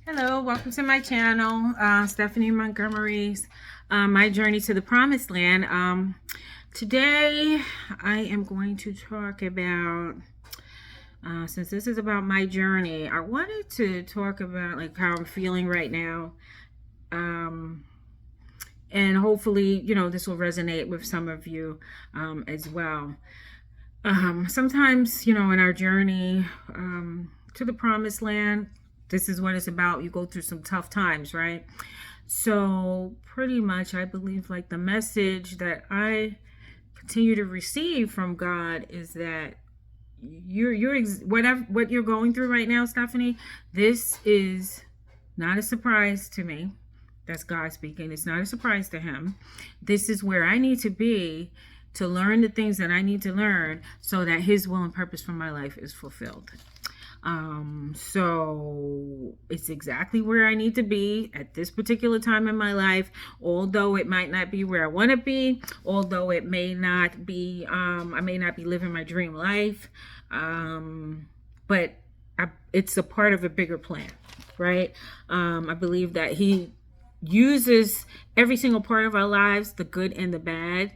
Hello, welcome to my channel, Stephanie Montgomery's My Journey to the Promised Land. Today I am going to talk about, since this is about my journey, I wanted to talk about like how I'm feeling right now. And hopefully, this will resonate with some of you as well. Sometimes, in our journey to the Promised Land, this is what it's about. You go through some tough times, right? So pretty much I believe like the message that I continue to receive from God is that whatever what you're going through right now, Stephanie, this is not a surprise to me. That's God speaking. It's not a surprise to him. This is where I need to be to learn the things that I need to learn so that his will and purpose for my life is fulfilled. So it's exactly where I need to be at this particular time in my life, although it might not be where I want to be, although it may not be, I may not be living my dream life. But it's a part of a bigger plan, right? I believe that he uses every single part of our lives, the good and the bad,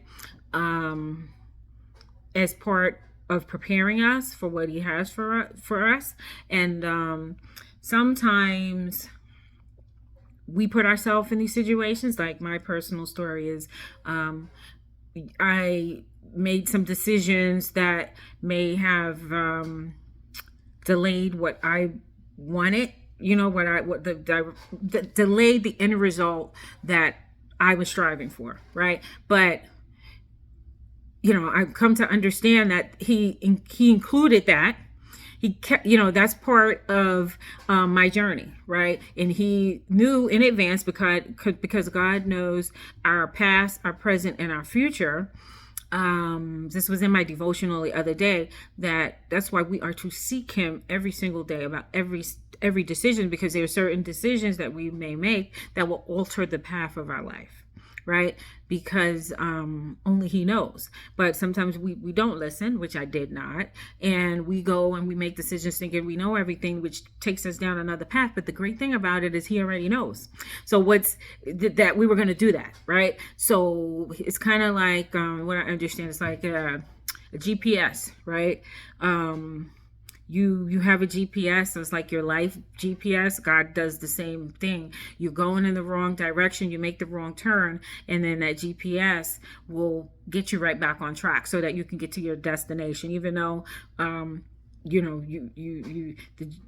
as part of preparing us for what he has for us. And sometimes we put ourselves in these situations. Like my personal story is, I made some decisions that may have delayed what I wanted, delayed the end result that I was striving for, right? But I've come to understand that he included that. He kept, that's part of my journey, right? And he knew in advance because God knows our past, our present, and our future. This was in my devotional the other day, that's why we are to seek him every single day about every decision, because there are certain decisions that we may make that will alter the path of our life, right? Because only he knows. But sometimes we don't listen, which I did not, and we go and we make decisions thinking we know everything, which takes us down another path. But the great thing about it is he already knows. So that we were going to do that, right? So it's kind of like what I understand, it's like a GPS, right? You have a GPS. It's like your life GPS. God does the same thing. You're going in the wrong direction, you make the wrong turn, and then that GPS will get you right back on track so that you can get to your destination. Even though the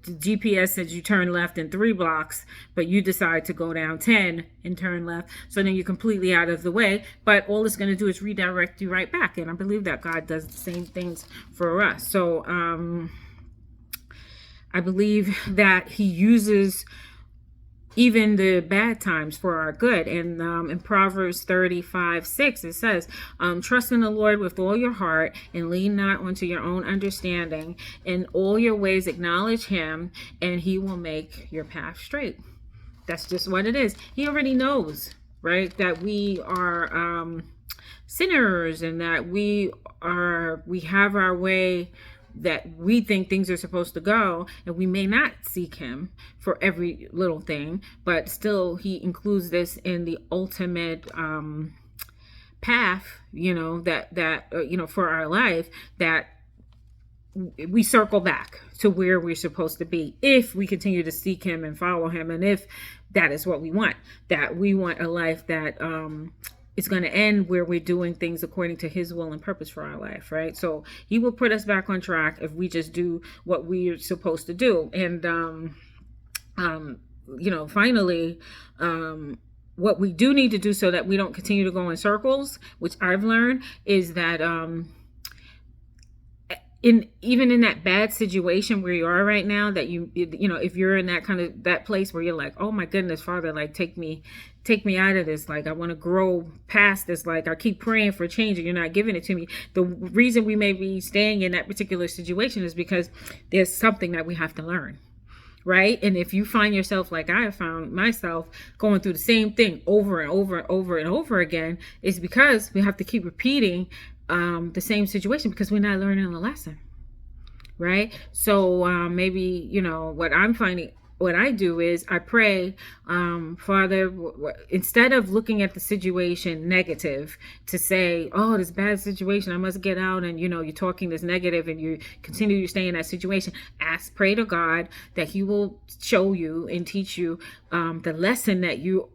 GPS says you turn left in 3 blocks, but you decide to go down 10 and turn left. So then you're completely out of the way, but all it's going to do is redirect you right back. And I believe that God does the same things for us. So, I believe that he uses even the bad times for our good. And in Proverbs 35:6, it says, trust in the Lord with all your heart and lean not onto your own understanding. In all your ways acknowledge him, and he will make your path straight. That's just what it is. He already knows, right, that we are sinners, and that we have our way that we think things are supposed to go, and we may not seek him for every little thing, but still he includes this in the ultimate path, for our life, that we circle back to where we're supposed to be if we continue to seek him and follow him, and if that is what we want, that we want a life that it's going to end where we're doing things according to his will and purpose for our life, right? So he will put us back on track if we just do what we're supposed to do. And, finally, what we do need to do so that we don't continue to go in circles, which I've learned, is that even in that bad situation where you are right now, that if you're in that place where you're like, oh my goodness, Father, like take me out of this, like I want to grow past this, like I keep praying for change and you're not giving it to me. The reason we may be staying in that particular situation is because there's something that we have to learn, right? And if you find yourself like I have found myself going through the same thing over and over and over and over again, it's because we have to keep repeating the same situation because we're not learning the lesson, right? So maybe what I'm finding what I do is I pray, Father, instead of looking at the situation negative to say, oh, this bad situation, I must get out, and you're talking this negative and you continue to stay in that situation, pray to God that he will show you and teach you the lesson that you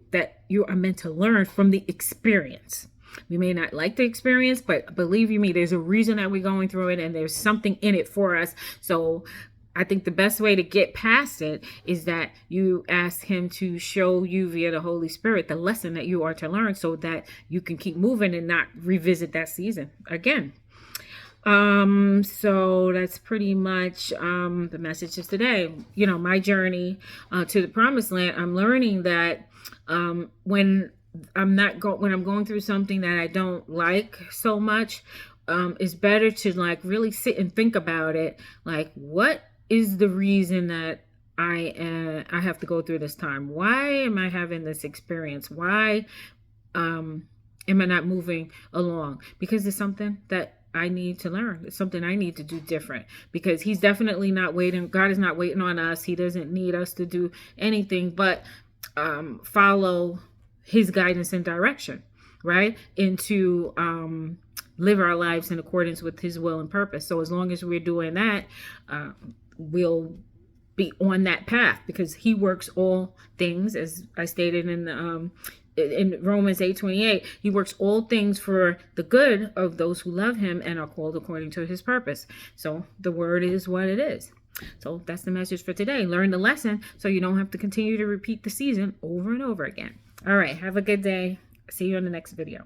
are meant to learn from the experience. We may not like the experience, but believe you me, there's a reason that we're going through it, and there's something in it for us. So I think the best way to get past it is that you ask him to show you via the Holy Spirit the lesson that you are to learn, so that you can keep moving and not revisit that season again. So that's pretty much the message of today. My journey to the promised land. I'm learning that when I'm going through something that I don't like so much, it's better to really sit and think about it. What is the reason that I have to go through this time? Why am I having this experience? Why am I not moving along? Because it's something that I need to learn. It's something I need to do different, because he's definitely not waiting. God is not waiting on us. He doesn't need us to do anything but follow his guidance and direction, right? And to live our lives in accordance with his will and purpose. So as long as we're doing that, we'll be on that path, because he works all things, as I stated in Romans 8:28. He works all things for the good of those who love him and are called according to his purpose. So the word is what it is. So that's the message for today. Learn the lesson so you don't have to continue to repeat the season over and over again. All right. Have a good day. See you in the next video.